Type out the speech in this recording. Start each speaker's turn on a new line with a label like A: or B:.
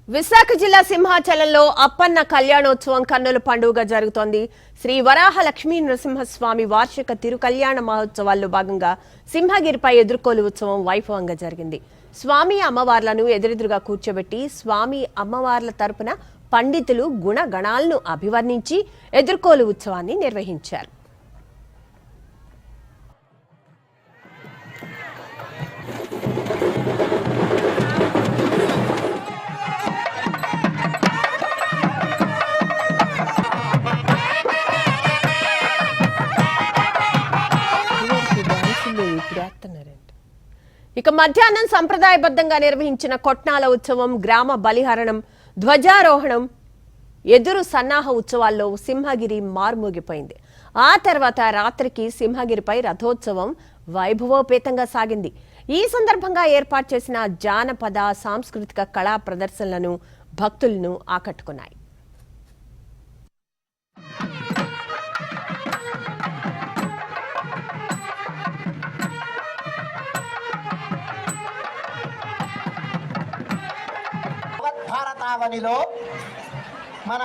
A: విశాఖ జిల్లా సింహాచలంలో అప్పన్న కళ్యాణోత్సవం కన్నుల పండుగగా జరుగుతోంది. శ్రీ వరాహ లక్ష్మీ నరసింహస్వామి వార్షిక తిరు కళ్యాణ మహోత్సవాల్లో భాగంగా సింహగిరిపై ఎదుర్కోలు ఉత్సవం వైభవంగా జరిగింది. స్వామి అమ్మవార్లను ఎదురెదురుగా కూర్చోబెట్టి స్వామి అమ్మవార్ల తరపున పండితులు గుణగణాలను అభివర్ణించి ఎదుర్కోలు ఉత్సవాన్ని నిర్వహించారు. ఇక మధ్యాహ్నం సంప్రదాయబద్ధంగా నిర్వహించిన కొట్నాల ఉత్సవం, గ్రామ బలిహరణం, ధ్వజారోహణం, ఎదురు సన్నాహ ఉత్సవాల్లో సింహగిరి మార్మోగిపోయింది. ఆ తర్వాత రాత్రికి సింహగిరిపై రథోత్సవం వైభవోపేతంగా సాగింది. ఈ సందర్భంగా ఏర్పాటు చేసిన జానపద సాంస్కృతిక కళా ప్రదర్శనలను భక్తులను ఆకట్టుకున్నాయి.
B: భారతావనిలో మన